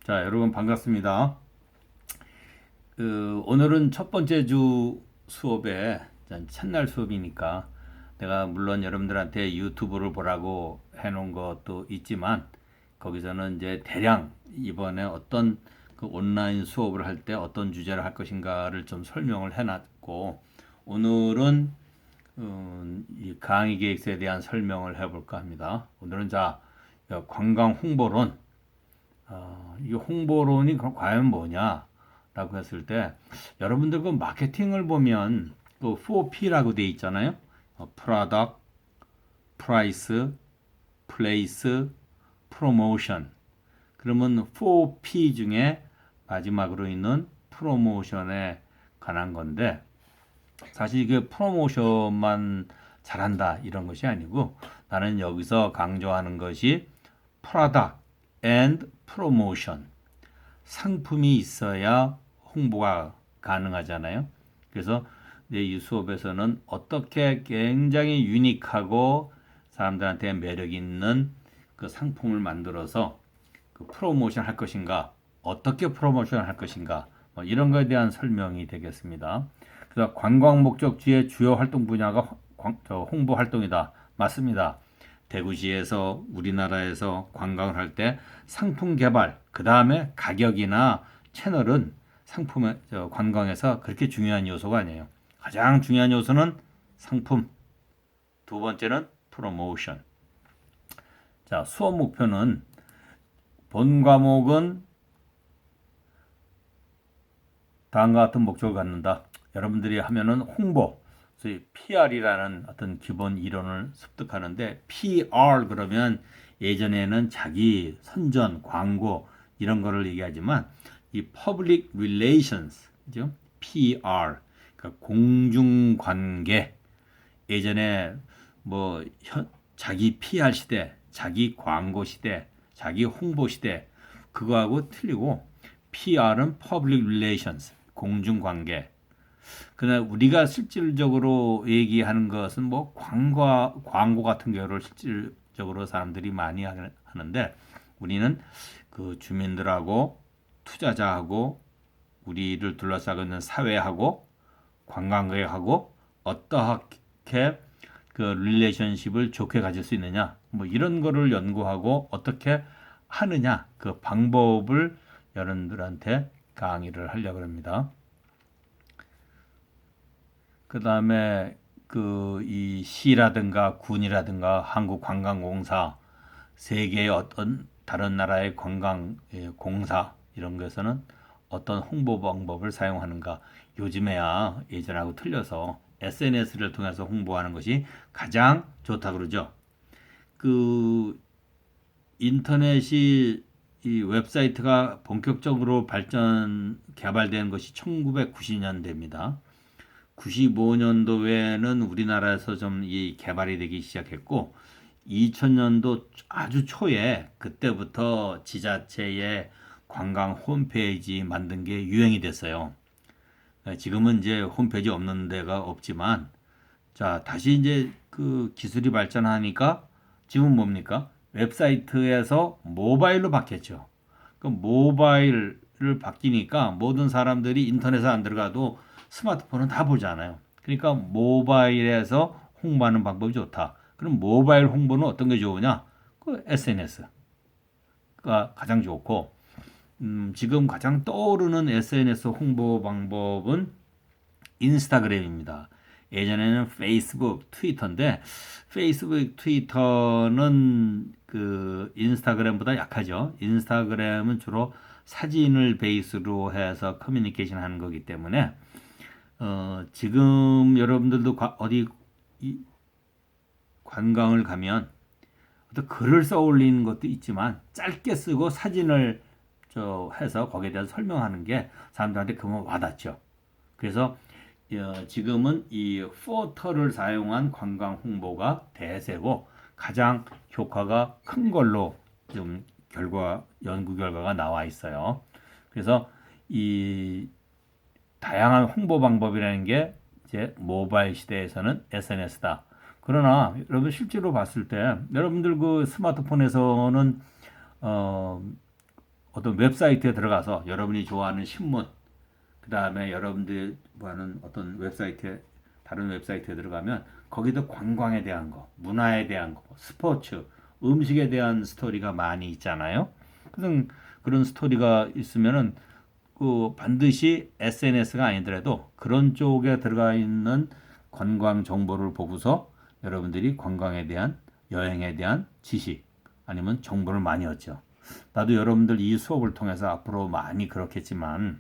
자, 여러분 반갑습니다. 오늘은 첫 번째 주 수업에 첫날 수업이니까 내가 물론 여러분들한테 유튜브를 보라고 해놓은 것도 있지만 거기서는 이제 대략 이번에 어떤 그 온라인 수업을 할 때 어떤 주제를 할 것인가를 좀 설명을 해놨고 오늘은 이 강의 계획서에 대한 설명을 해볼까 합니다. 오늘은 관광 홍보론 이 홍보론이 그럼 과연 뭐냐라고 했을 때 여러분들 그 마케팅을 보면 그 4P라고 돼 있잖아요. Product, Price, Place, Promotion. 그러면 4P 중에 마지막으로 있는 프로모션에 관한 건데 사실 이게 프로모션만 잘한다 이런 것이 아니고 나는 여기서 강조하는 것이 Product and Promotion. 상품이 있어야 홍보가 가능하잖아요. 그래서 이 수업에서는 어떻게 굉장히 유니크하고 사람들한테 매력 있는 그 상품을 만들어서 그 프로모션 할 것인가, 어떻게 프로모션 할 것인가, 뭐 이런 거에 대한 설명이 되겠습니다. 그래서 관광 목적지의 주요 활동 분야가 홍보 활동이다. 맞습니다. 대구시에서 우리나라에서 관광을 할 때 상품 개발, 그 다음에 가격이나 채널은 상품의 관광에서 그렇게 중요한 요소가 아니에요. 가장 중요한 요소는 상품, 두 번째는 프로모션. 자, 수업 목표는 본 과목은 다음과 같은 목적을 갖는다. 여러분들이 하면은 홍보, 소위 PR이라는 어떤 기본 이론을 습득하는데 PR 그러면 예전에는 자기 선전, 광고 이런 거를 얘기하지만 이 Public Relations, 그죠? PR, 그러니까 공중관계. 예전에 뭐 자기 PR 시대, 자기 광고 시대, 자기 홍보 시대 그거하고 틀리고 PR은 Public Relations, 공중관계. 그러나 우리가 실질적으로 얘기하는 것은 뭐 광고 같은 경우를 실질적으로 사람들이 많이 하는데 우리는 그 주민들하고 투자자하고 우리를 둘러싸고 있는 사회하고 관광객하고 어떻게 그 릴레이션십을 좋게 가질 수 있느냐 뭐 이런 거를 연구하고 어떻게 하느냐 그 방법을 여러분들한테 강의를 하려고 합니다. 그 다음에 그 이 시라든가 군이라든가 한국관광공사, 세계의 어떤 다른 나라의 관광 공사 이런 것에서는 어떤 홍보 방법을 사용하는가. 요즘에야 예전하고 틀려서 SNS를 통해서 홍보하는 것이 가장 좋다 그러죠. 그 인터넷이 이 웹사이트가 본격적으로 개발된 것이 1990년대입니다. 95년도에는 우리나라에서 좀 이 개발이 되기 시작했고 2000년도 아주 초에 그때부터 지자체의 관광 홈페이지 만든 게 유행이 됐어요. 지금은 이제 홈페이지 없는 데가 없지만 자, 다시 이제 그 기술이 발전하니까 지금 뭡니까? 웹사이트에서 모바일로 바뀌었죠. 그 모바일을 바뀌니까 모든 사람들이 인터넷에 안 들어가도 스마트폰은 다 보잖아요. 그러니까 모바일에서 홍보하는 방법이 좋다. 그럼 모바일 홍보는 어떤 게 좋으냐? 그 SNS가 가장 좋고, 지금 가장 떠오르는 SNS 홍보 방법은 인스타그램입니다. 예전에는 페이스북, 트위터인데 페이스북, 트위터는 그 인스타그램보다 약하죠. 인스타그램은 주로 사진을 베이스로 해서 커뮤니케이션 하는 거기 때문에 지금 여러분들도 어디 관광을 가면 어떤 글을 써 올리는 것도 있지만 짧게 쓰고 사진을 해서 거기에 대해서 설명하는 게 사람들한테 그만 와닿죠. 그래서 지금은 이 포터를 사용한 관광 홍보가 대세고 가장 효과가 큰 걸로 좀 연구 결과가 나와 있어요. 그래서 이 다양한 홍보 방법이라는 게 이제 모바일 시대에서는 SNS다. 그러나 여러분 실제로 봤을 때 여러분들 그 스마트폰에서는 어, 어떤 웹사이트에 들어가서 여러분이 좋아하는 신문, 그 다음에 여러분들이 좋아하는 어떤 웹사이트에, 다른 웹사이트에 들어가면 거기도 관광에 대한 거, 문화에 대한 거, 스포츠, 음식에 대한 스토리가 많이 있잖아요. 그런 스토리가 있으면은 그 반드시 SNS가 아니더라도 그런 쪽에 들어가 있는 관광 정보를 보고서 여러분들이 관광에 대한, 여행에 대한 지식 아니면 정보를 많이 얻죠. 나도 여러분들 이 수업을 통해서 앞으로 많이 그렇겠지만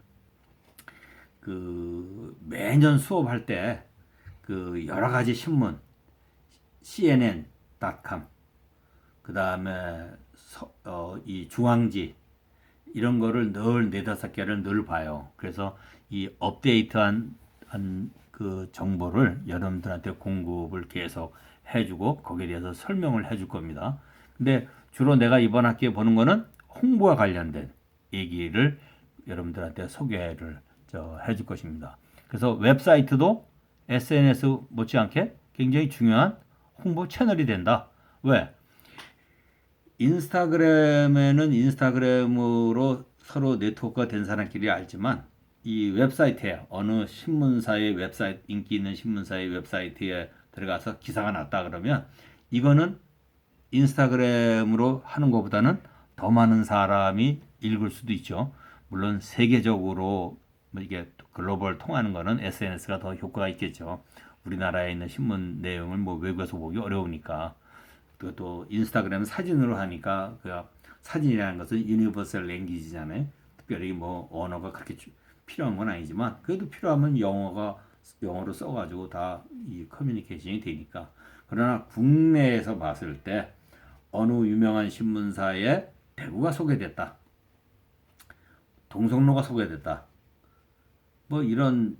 그 매년 수업할 때 그 여러 가지 신문, CNN.com, 그 다음에 이 중앙지 이런 거를 늘 네다섯 개를 늘 봐요. 그래서 이 업데이트한 그 정보를 여러분들한테 공급을 계속 해주고 거기에 대해서 설명을 해줄 겁니다. 근데 주로 내가 이번 학기에 보는 거는 홍보와 관련된 얘기를 여러분들한테 소개를 해줄 것입니다. 그래서 웹사이트도 SNS 못지않게 굉장히 중요한 홍보 채널이 된다. 왜? 인스타그램에는 인스타그램으로 서로 네트워크가 된 사람끼리 알지만 이 웹사이트에 어느 신문사의 웹사이트, 인기 있는 신문사의 웹사이트에 들어가서 기사가 났다 그러면 이거는 인스타그램으로 하는 것보다는 더 많은 사람이 읽을 수도 있죠. 물론 세계적으로 뭐 이게 글로벌 통하는 거는 SNS가 더 효과가 있겠죠. 우리나라에 있는 신문 내용을 뭐 외국에서 보기 어려우니까. 또 인스타그램 사진으로 하니까 그 사진이라는 것은 유니버설 랭귀지잖아요. 특별히 뭐 언어가 그렇게 필요한 건 아니지만 그래도 필요하면 영어로 써가지고 다 이 커뮤니케이션이 되니까. 그러나 국내에서 봤을 때 어느 유명한 신문사에 대구가 소개됐다, 동성로가 소개됐다, 뭐 이런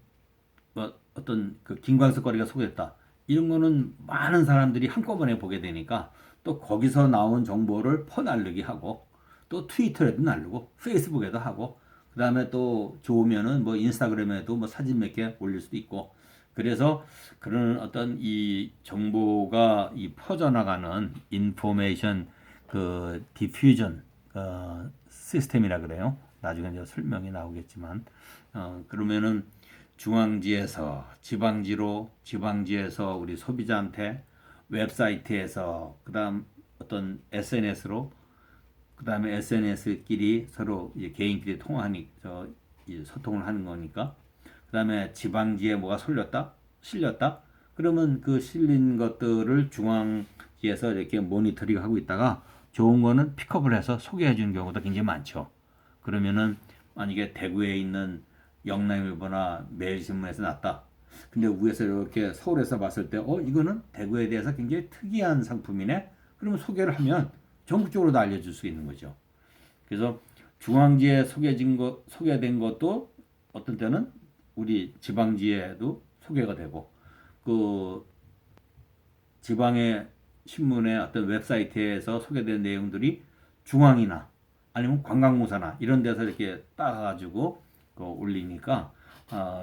뭐 어떤 그 김광석거리가 소개됐다. 이런 거는 많은 사람들이 한꺼번에 보게 되니까 또 거기서 나온 정보를 퍼날르기 하고 또 트위터에도 날르고 페이스북에도 하고 그다음에 또 좋으면은 뭐 인스타그램에도 뭐 사진 몇 개 올릴 수도 있고 그래서 그런 어떤 이 정보가 이 퍼져나가는 인포메이션 그 디퓨전 시스템이라 그래요. 나중에 이제 설명이 나오겠지만 그러면은 중앙지에서 지방지로, 지방지에서 우리 소비자한테, 웹사이트에서, 그다음 어떤 SNS로, 그다음에 SNS끼리 서로 개인끼리 통화하니 소통을 하는 거니까. 그다음에 지방지에 뭐가 실렸다. 그러면 그 실린 것들을 중앙지에서 이렇게 모니터링 하고 있다가 좋은 거는 픽업을 해서 소개해 주는 경우도 굉장히 많죠. 그러면은 만약에 대구에 있는 영남일보나 매일신문에서 났다. 근데 위에서 이렇게 서울에서 봤을 때, 이거는 대구에 대해서 굉장히 특이한 상품이네. 그러면 소개를 하면 전국적으로도 알려줄 수 있는 거죠. 그래서 중앙지에 소개된 것도 어떤 때는 우리 지방지에도 소개가 되고, 그 지방의 신문의 어떤 웹사이트에서 소개된 내용들이 중앙이나 아니면 관광공사나 이런 데서 이렇게 따가지고 올리니까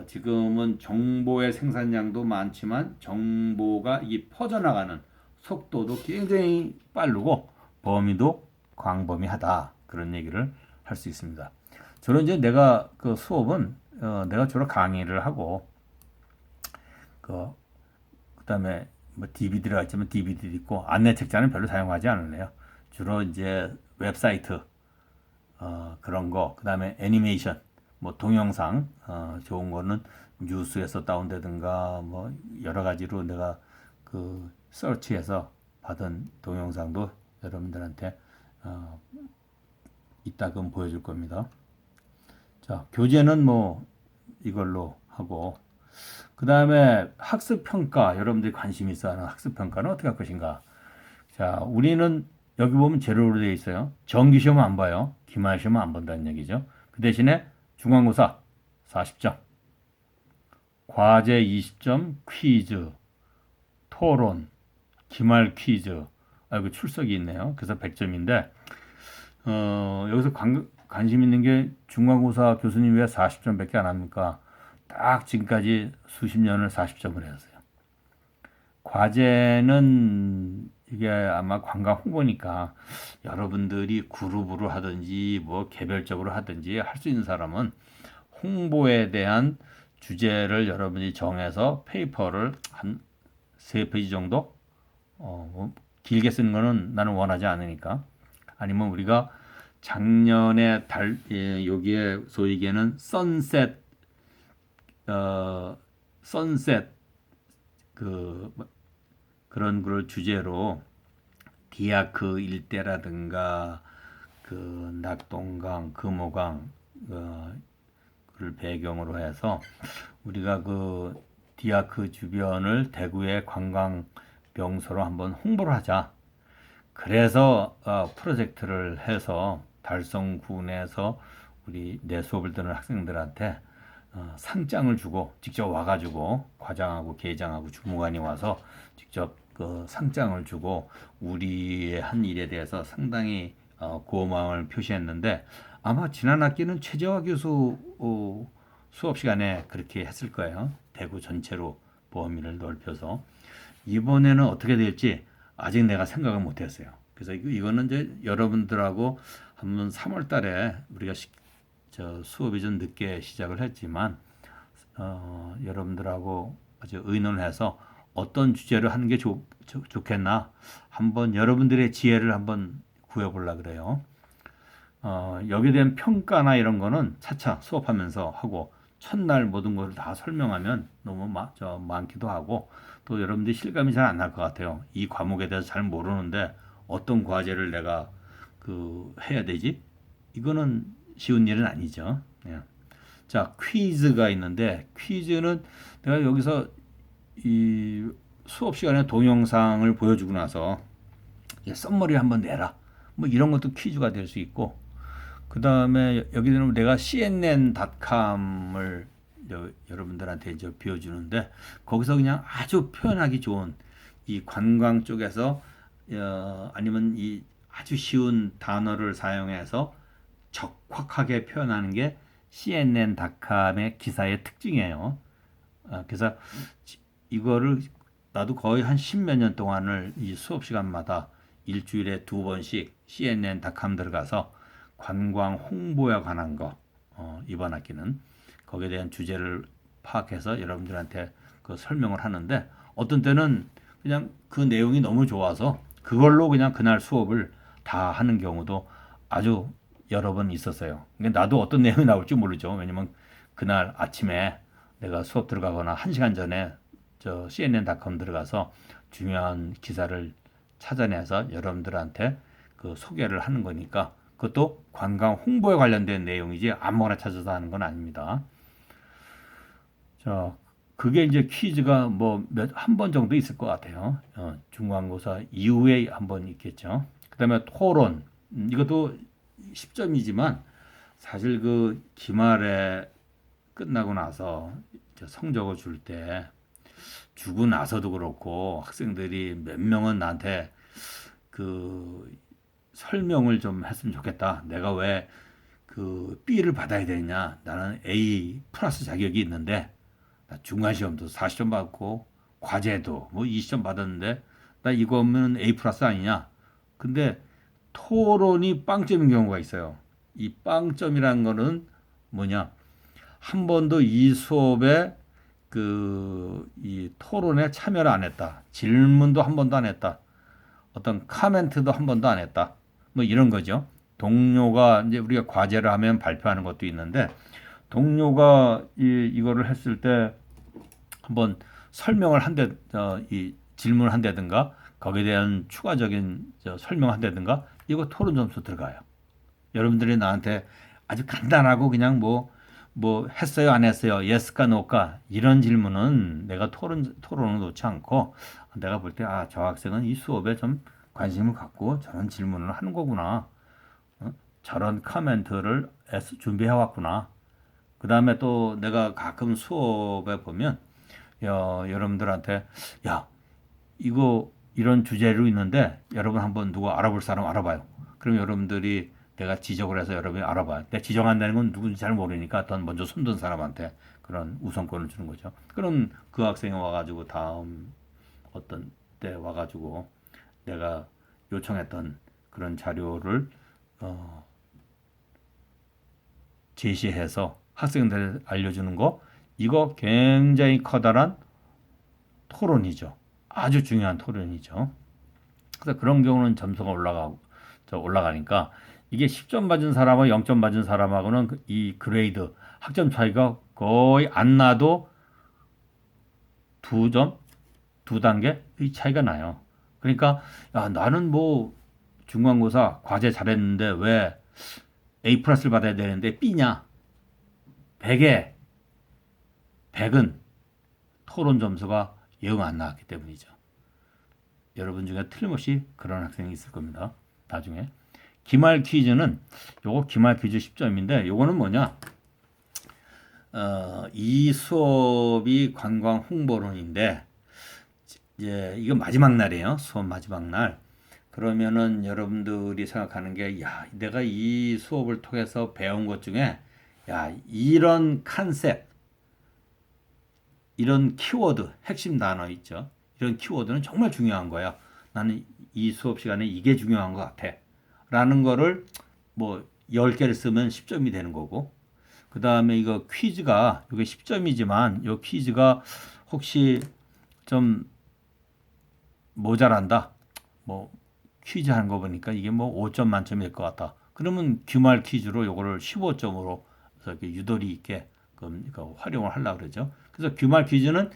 지금은 정보의 생산량도 많지만 정보가 이 퍼져나가는 속도도 굉장히 빠르고 범위도 광범위하다 그런 얘기를 할 수 있습니다. 주로 이제 내가 그 수업은 내가 주로 강의를 하고 그다음에 뭐 DVD가 있지만 DVD도 있고 안내 책자는 별로 사용하지 않을래요. 주로 이제 웹사이트 그런 거, 그다음에 애니메이션, 뭐 동영상 좋은 거는 뉴스에서 다운되든가 뭐 여러 가지로 내가 그 서치해서 받은 동영상도 여러분들한테 이따금 보여줄 겁니다. 자, 교재는 뭐 이걸로 하고 그 다음에 학습평가 여러분들이 관심 있어 하는 학습평가는 어떻게 할 것인가. 자, 우리는 여기 보면 제로로 되어 있어요. 정기시험 안 봐요. 기말시험 안 본다는 얘기죠. 그 대신에 중간고사 40점, 과제 20점, 퀴즈, 토론, 기말 퀴즈. 아이고 출석이 있네요. 그래서 100점인데 여기서 관심 있는 게 중간고사 교수님 왜 40점밖에 안 합니까? 딱 지금까지 수십 년을 40점을 했어요. 과제는 이게 아마 관광 홍보니까 여러분들이 그룹으로 하든지 뭐 개별적으로 하든지 할 수 있는 사람은 홍보에 대한 주제를 여러분이 정해서 페이퍼를 한 세 페이지 정도 뭐 길게 쓰는 거는 나는 원하지 않으니까 아니면 우리가 작년에 여기에 소위 얘기하는 선셋 그 그런 걸 주제로 디아크 일대라든가 그 낙동강, 금호강 를 배경으로 해서 우리가 그 디아크 주변을 대구의 관광 명소로 한번 홍보를 하자. 그래서 프로젝트를 해서 달성군에서 우리 내 수업을 듣는 학생들한테 상장을 주고 직접 와가지고 과장하고 계장하고 주무관이 와서 직접 그 상장을 주고 우리의 한 일에 대해서 상당히 고마움을 표시했는데 아마 지난 학기는 최재화 교수 수업 시간에 그렇게 했을 거예요. 대구 전체로 범위를 넓혀서 이번에는 어떻게 될지 아직 내가 생각을 못했어요. 그래서 이거는 이제 여러분들하고 한번 3월 달에 우리가 수업이 좀 늦게 시작을 했지만 여러분들하고 아주 의논해서 어떤 주제로 하는 게 좋겠나 한번 여러분들의 지혜를 한번 구해보려 그래요. 여기에 대한 평가나 이런 거는 차차 수업하면서 하고 첫날 모든 것을 다 설명하면 너무 많기도 하고 또 여러분들이 실감이 잘 안 날 것 같아요. 이 과목에 대해서 잘 모르는데 어떤 과제를 내가 해야 되지? 이거는 쉬운 일은 아니죠. 예. 자, 퀴즈가 있는데 퀴즈는 내가 여기서 이 수업 시간에 동영상을 보여주고 나서 썸머리 한번 내라. 뭐 이런 것도 퀴즈가 될 수 있고 그 다음에 여기는 내가 cnn.com을 여러분들한테 이제 비워주는데 거기서 그냥 아주 표현하기 좋은 이 관광 쪽에서 아니면 이 아주 쉬운 단어를 사용해서 적확하게 표현하는 게 cnn.com의 기사의 특징이에요. 그래서 이거를 나도 거의 한 십몇 년 동안을 이 수업 시간마다 일주일에 2번씩 cnn.com 들어가서 관광 홍보에 관한 거 이번 학기는 거기에 대한 주제를 파악해서 여러분들한테 그 설명을 하는데 어떤 때는 그냥 그 내용이 너무 좋아서 그걸로 그냥 그날 수업을 다 하는 경우도 아주 여러 번 있었어요. 근데 나도 어떤 내용이 나올지 모르죠. 왜냐면 그날 아침에 내가 수업 들어가거나 1시간 전에 cnn.com 들어가서 중요한 기사를 찾아내서 여러분들한테 그 소개를 하는 거니까 그것도 관광 홍보에 관련된 내용이지 아무거나 찾아서 하는 건 아닙니다. 자, 그게 이제 퀴즈가 뭐 한 번 정도 있을 것 같아요. 중간고사 이후에 한 번 있겠죠. 그다음에 토론 이것도 10점이지만 사실 그 기말에 끝나고 나서 성적을 줄 때 주고 나서도 그렇고 학생들이 몇 명은 나한테 그 설명을 좀 했으면 좋겠다. 내가 왜 그 B를 받아야 되냐? 나는 A 플러스 자격이 있는데 나 중간 시험도 40점 받고 과제도 뭐 20점 받았는데 나 이거 하면 A 플러스 아니냐? 근데 토론이 빵점인 경우가 있어요. 이 빵점이라는 거는 뭐냐? 한 번도 이 수업에 이 토론에 참여를 안 했다. 질문도 한 번도 안 했다. 어떤 카멘트도 한 번도 안 했다. 뭐 이런 거죠. 동료가 이제 우리가 과제를 하면 발표하는 것도 있는데 동료가 이거를 했을 때 한번 설명을 이 질문을 한다든가 거기에 대한 추가적인 설명을 한다든가 이거 토론 점수 들어가요. 여러분들이 나한테 아주 간단하고 그냥 뭐 했어요 안 했어요 예스까 노까 이런 질문은 내가 토론을 놓지 않고 내가 볼 때 저 학생은 이 수업에 좀 관심을 갖고 저런 질문을 하는 거구나. 저런 커멘트를 준비해 왔구나. 그 다음에 또 내가 가끔 수업에 보면 여러분들한테 이거 이런 주제로 있는데 여러분 한번 누구 알아볼 사람 알아봐요. 그럼 여러분들이 내가 지적을 해서 여러분이 알아봐요. 내가 지정한다는 건 누군지 잘 모르니까 어떤 먼저 손든 사람한테 그런 우선권을 주는 거죠. 그럼 그 학생이 와가지고 다음 어떤 때 와가지고 내가 요청했던 그런 자료를 제시해서 학생들 알려주는 거, 이거 굉장히 커다란 토론이죠. 아주 중요한 토론이죠. 그래서 그런 경우는 점수가 올라가니까 이게 10점 맞은 사람하고 0점 맞은 사람하고는 이 그레이드 학점 차이가 거의 안 나도 2점, 2단계 이 차이가 나요. 그러니까 야, 나는 뭐 중간고사 과제 잘했는데 왜 A 플러스를 받아야 되는데 B냐? 100에 100은 토론 점수가 영 안 나왔기 때문이죠. 여러분 중에 틀림없이 그런 학생이 있을 겁니다. 나중에 기말 퀴즈는 요거 기말 퀴즈 10점인데 요거는 뭐냐? 이 수업이 관광 홍보론인데 이제 이거 마지막 날이에요. 수업 마지막 날. 그러면은 여러분들이 생각하는 게, 야, 내가 이 수업을 통해서 배운 것 중에, 야, 이런 컨셉, 이런 키워드, 핵심 단어 있죠. 이런 키워드는 정말 중요한 거야. 나는 이 수업 시간에 이게 중요한 것 같아. 라는 거를 뭐 10개를 쓰면 10점이 되는 거고. 그 다음에 이거 퀴즈가, 이게 10점이지만, 이 퀴즈가 혹시 좀 모자란다. 뭐 퀴즈 하는 거 보니까 이게 뭐 5점 만점일 것 같다. 그러면 규말 퀴즈로 요거를 15점으로 이렇게 유도리 있게 그러니까 활용을 하려고 그러죠. 그래서 규말 퀴즈는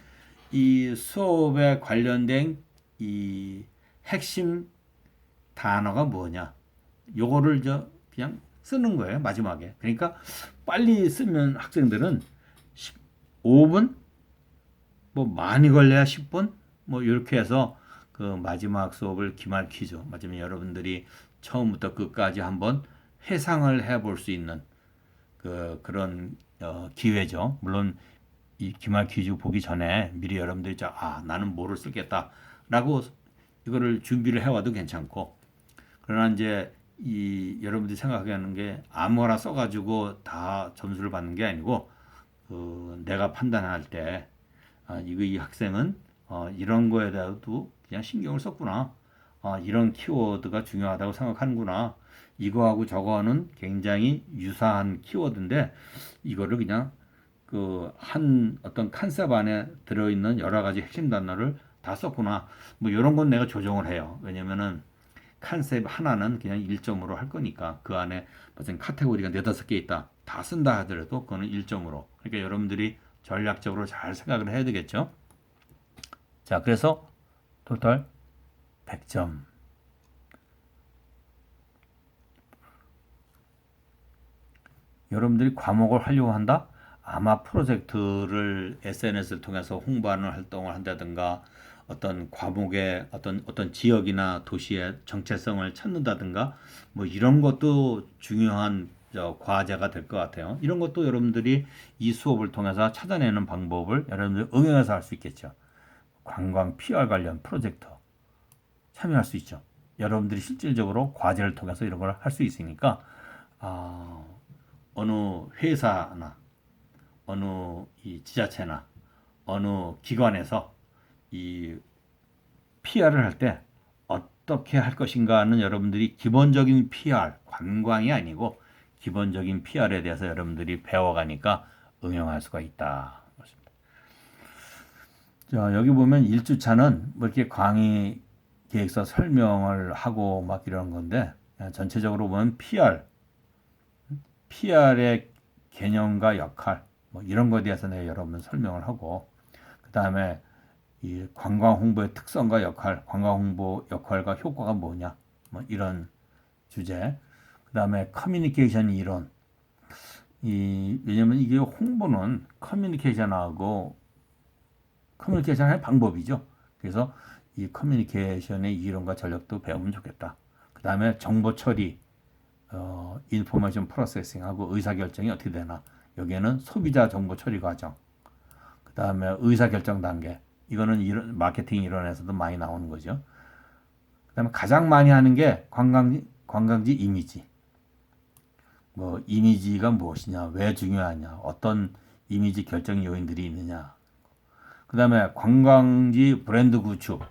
이 수업에 관련된 이 핵심 단어가 뭐냐. 요거를 그냥 쓰는 거예요. 마지막에. 그러니까 빨리 쓰면 학생들은 5분 뭐 많이 걸려야 10분 뭐 이렇게 해서 그 마지막 수업을 기말 퀴즈 맞으면 여러분들이 처음부터 끝까지 한번 회상을 해볼 수 있는 그런 기회죠. 물론 이 기말 퀴즈 보기 전에 미리 여러분들이 나는 뭐를 쓰겠다라고 이거를 준비를 해와도 괜찮고, 그러나 이제 이 여러분들이 생각하는 게 아무거나 써가지고 다 점수를 받는 게 아니고 내가 판단할 때 이거 이 학생은 이런 거에 대해서도 그냥 신경을 썼구나. 이런 키워드가 중요하다고 생각하는구나. 이거하고 저거는 굉장히 유사한 키워드인데 이거를 그냥 한 어떤 컨셉 안에 들어있는 여러 가지 핵심 단어를 다 썼구나. 뭐 이런 건 내가 조정을 해요. 왜냐면은 컨셉 하나는 그냥 1점으로 할 거니까 그 안에 무슨 카테고리가 4-5개 있다. 다 쓴다 하더라도 그거는 1점으로. 그러니까 여러분들이 전략적으로 잘 생각을 해야 되겠죠. 자, 그래서 토탈 100점. 여러분들이 과목을 하려고 한다? 아마 프로젝트를 SNS를 통해서 홍보하는 활동을 한다든가 어떤 과목의 어떤 지역이나 도시의 정체성을 찾는다든가 뭐 이런 것도 중요한 과제가 될 것 같아요. 이런 것도 여러분들이 이 수업을 통해서 찾아내는 방법을 여러분들이 응용해서 할 수 있겠죠. 관광 PR 관련 프로젝트 참여할 수 있죠. 여러분들이 실질적으로 과제를 통해서 이런 걸 할 수 있으니까 어느 회사나 어느 이 지자체나 어느 기관에서 이 PR을 할 때 어떻게 할 것인가는 여러분들이 기본적인 PR, 관광이 아니고 기본적인 PR에 대해서 여러분들이 배워가니까 응용할 수가 있다. 자, 여기 보면 1주차는 뭐 이렇게 강의 계획서 설명을 하고 막 이런 건데 전체적으로 보면 PR의 개념과 역할 뭐 이런 거에 대해서 내가 여러분 설명을 하고, 그 다음에 이 관광 홍보의 특성과 역할, 관광 홍보 역할과 효과가 뭐냐, 뭐 이런 주제. 그 다음에 커뮤니케이션 이론. 왜냐면 이게 홍보는 커뮤니케이션의 방법이죠. 그래서 이 커뮤니케이션의 이론과 전략도 배우면 좋겠다. 그 다음에 정보 처리, 인포메이션 프로세싱하고 의사결정이 어떻게 되나. 여기에는 소비자 정보 처리 과정, 그 다음에 의사결정 단계. 이거는 마케팅 이론에서도 많이 나오는 거죠. 그 다음에 가장 많이 하는 게 관광지 이미지. 뭐 이미지가 무엇이냐, 왜 중요하냐, 어떤 이미지 결정 요인들이 있느냐. 그 다음에 관광지 브랜드 구축.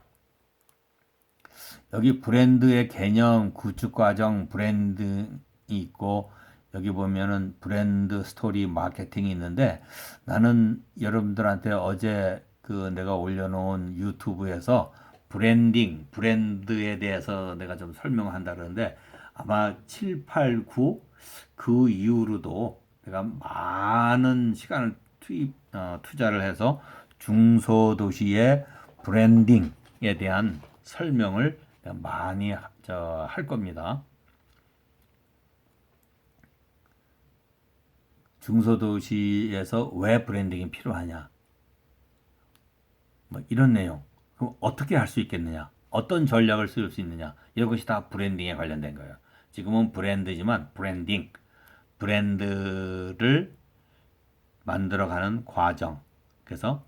여기 브랜드의 개념, 구축 과정, 브랜드 있고 여기 보면은 브랜드 스토리 마케팅이 있는데 나는 여러분들한테 어제 그 내가 올려놓은 유튜브에서 브랜딩, 브랜드에 대해서 내가 좀 설명한다 그러는데 아마 7, 8, 9 그 이후로도 내가 많은 시간을 투자를 해서 중소도시의 브랜딩에 대한 설명을 많이 할 겁니다. 중소도시에서 왜 브랜딩이 필요하냐? 뭐 이런 내용. 그럼 어떻게 할 수 있겠느냐? 어떤 전략을 쓸 수 있느냐? 이것이 다 브랜딩에 관련된 거예요. 지금은 브랜드지만 브랜딩, 브랜드를 만들어가는 과정. 그래서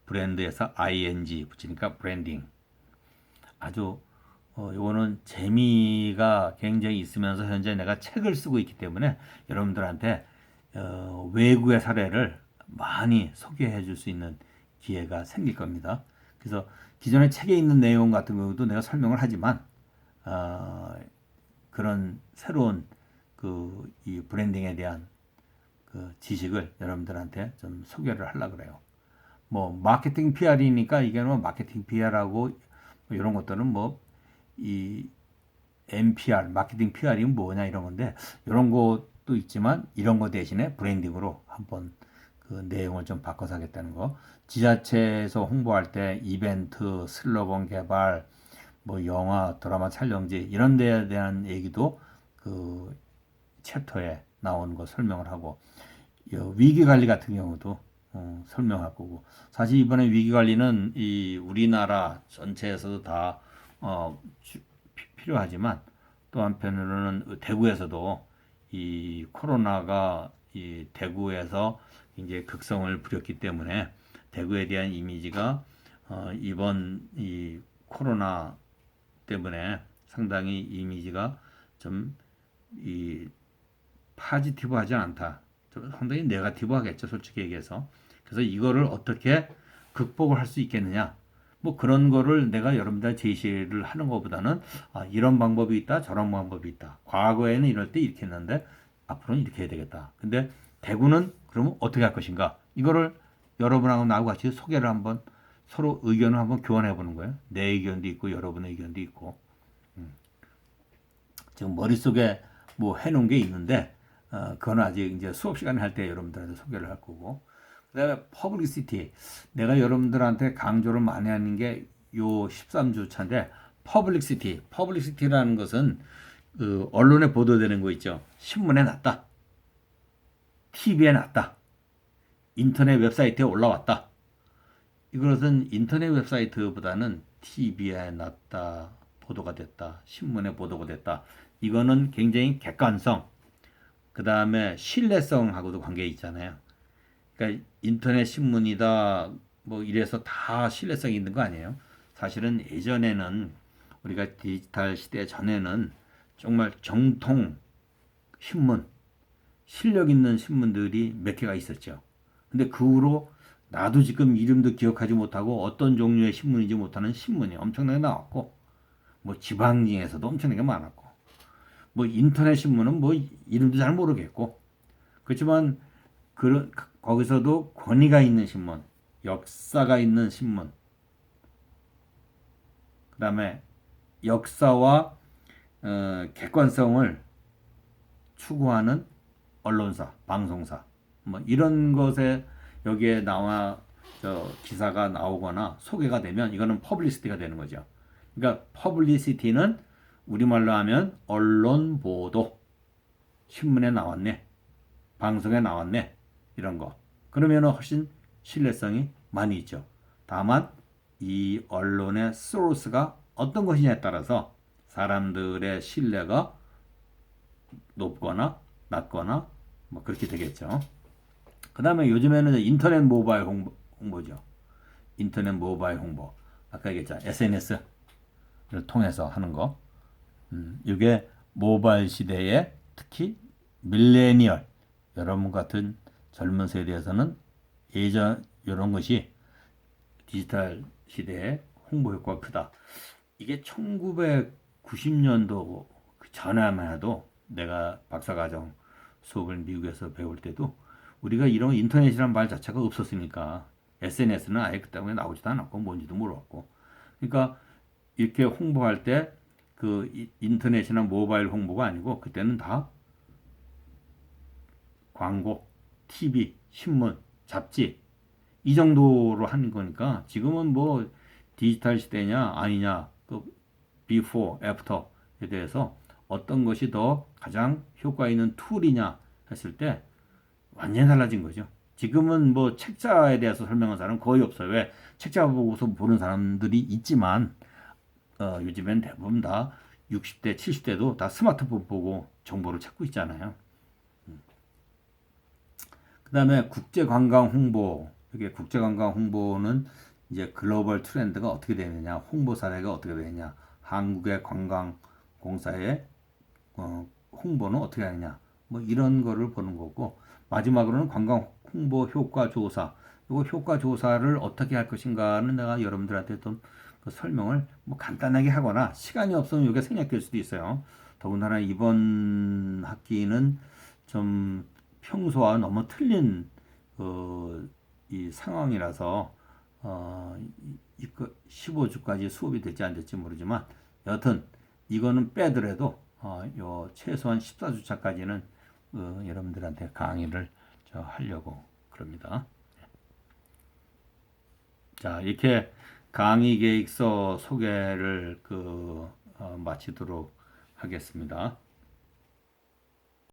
브랜드에서 ing 붙이니까 브랜딩. 아주 요거는 재미가 굉장히 있으면서 현재 내가 책을 쓰고 있기 때문에 여러분들한테 외국의 사례를 많이 소개해 줄 수 있는 기회가 생길 겁니다. 그래서 기존의 책에 있는 내용 같은 경우도 내가 설명을 하지만 그런 새로운 그 이 브랜딩에 대한 그 지식을 여러분들한테 좀 소개를 하려고 그래요. 뭐 마케팅 PR이니까 이게 뭐 마케팅 PR하고 뭐 이런 것들은 뭐 이 MPR, 마케팅 PR이 뭐냐 이런 건데 이런 것도 있지만 이런 거 대신에 브랜딩으로 한번 그 내용을 좀 바꿔서 하겠다는 거. 지자체에서 홍보할 때 이벤트, 슬로건 개발, 뭐 영화, 드라마 촬영지 이런 데에 대한 얘기도 그 챕터에 나오는 거 설명을 하고 위기 관리 같은 경우도 설명할 거고 사실 이번에 위기 관리는 이 우리나라 전체에서도 다 필요하지만 또 한편으로는 대구에서도 이 코로나가 이 대구에서 이제 극성을 부렸기 때문에 대구에 대한 이미지가 이번 이 코로나 때문에 상당히 이미지가 좀 이 파지티브하지 않다. 좀 상당히 네거티브하겠죠, 솔직히 얘기해서. 그래서 이거를 어떻게 극복을 할 수 있겠느냐? 뭐 그런 거를 내가 여러분들 제시를 하는 것보다는 이런 방법이 있다, 저런 방법이 있다. 과거에는 이럴 때 이렇게 했는데 앞으로는 이렇게 해야 되겠다. 근데 대구는 그러면 어떻게 할 것인가? 이거를 여러분하고 나하고 같이 소개를 한번 서로 의견을 한번 교환해 보는 거예요. 내 의견도 있고 여러분의 의견도 있고. 지금 머릿속에 뭐 해놓은 게 있는데 그건 아직 이제 수업 시간에 할 때 여러분들한테 소개를 할 거고. 그다음에 퍼블리시티. 내가 여러분들한테 강조를 많이 하는 게 요 13주 차인데 퍼블리시티. 퍼블리시티라는 것은 그 언론에 보도되는 거 있죠. 신문에 났다. TV에 났다. 인터넷 웹사이트에 올라왔다. 이것은 인터넷 웹사이트보다는 TV에 났다. 보도가 됐다. 신문에 보도가 됐다. 이거는 굉장히 객관성, 그 다음에 신뢰성하고도 관계 있잖아요. 그러니까 인터넷 신문이다 뭐 이래서 다 신뢰성이 있는 거 아니에요. 사실은 예전에는 우리가 디지털 시대 전에는 정말 정통 신문, 실력 있는 신문들이 몇 개가 있었죠. 근데 그 후로 나도 지금 이름도 기억하지 못하고 어떤 종류의 신문인지 못하는 신문이 엄청나게 나왔고 뭐 지방에서도 엄청나게 많았고 뭐 인터넷 신문은 뭐 이름도 잘 모르겠고 그렇지만 거기서도 권위가 있는 신문, 역사가 있는 신문, 그다음에 역사와 객관성을 추구하는 언론사, 방송사, 뭐 이런 것에 여기에 나와 기사가 나오거나 소개가 되면 이거는 퍼블리시티가 되는 거죠. 그러니까 퍼블리시티는 우리말로 하면 언론 보도, 신문에 나왔네, 방송에 나왔네, 이런 거. 그러면 훨씬 신뢰성이 많이 있죠. 다만 이 언론의 소스가 어떤 것이냐에 따라서 사람들의 신뢰가 높거나 낮거나 뭐 그렇게 되겠죠. 그 다음에 요즘에는 인터넷 모바일 홍보죠. 인터넷 모바일 홍보. 아까 얘기했잖아. SNS를 통해서 하는 거. 이게 모바일 시대에 특히 밀레니얼 여러분 같은 젊은 세대에서는 예전 이런 것이 디지털 시대에 홍보 효과가 크다. 이게 1990년도 그 전에만 해도 내가 박사과정 수업을 미국에서 배울 때도 우리가 이런 인터넷이란 말 자체가 없었으니까 SNS는 아예 그때문에 나오지도 않았고 뭔지도 몰랐고 그러니까 이렇게 홍보할 때 그 인터넷이나 모바일 홍보가 아니고 그때는 다 광고, TV, 신문, 잡지 이 정도로 하는 거니까 지금은 뭐 디지털 시대냐 아니냐 그 before, after에 대해서 어떤 것이 더 가장 효과 있는 툴이냐 했을 때 완전히 달라진 거죠. 지금은 뭐 책자에 대해서 설명한 사람은 거의 없어요. 왜? 책자 보고서 보는 사람들이 있지만 요즘엔 대부분 다 60대, 70대도 다 스마트폰 보고 정보를 찾고 있잖아요. 그다음에 국제 관광 홍보. 이게 국제 관광 홍보는 이제 글로벌 트렌드가 어떻게 되느냐, 홍보 사례가 어떻게 되느냐, 한국의 관광공사의 홍보는 어떻게 하느냐, 뭐 이런 거를 보는 거고 마지막으로는 관광 홍보 효과 조사. 이거 효과 조사를 어떻게 할 것인가는 내가 여러분들한테 좀 그 설명을 뭐 간단하게 하거나 시간이 없으면 이게 생략될 수도 있어요. 더군다나 이번 학기는 좀 평소와 너무 틀린 이 상황이라서 어, 15주까지 수업이 될지 안 될지 모르지만 여튼 이거는 빼더라도 요 최소한 14주차까지는 여러분들한테 강의를 하려고 그럽니다. 자, 이렇게 강의 계획서 소개를 마치도록 하겠습니다.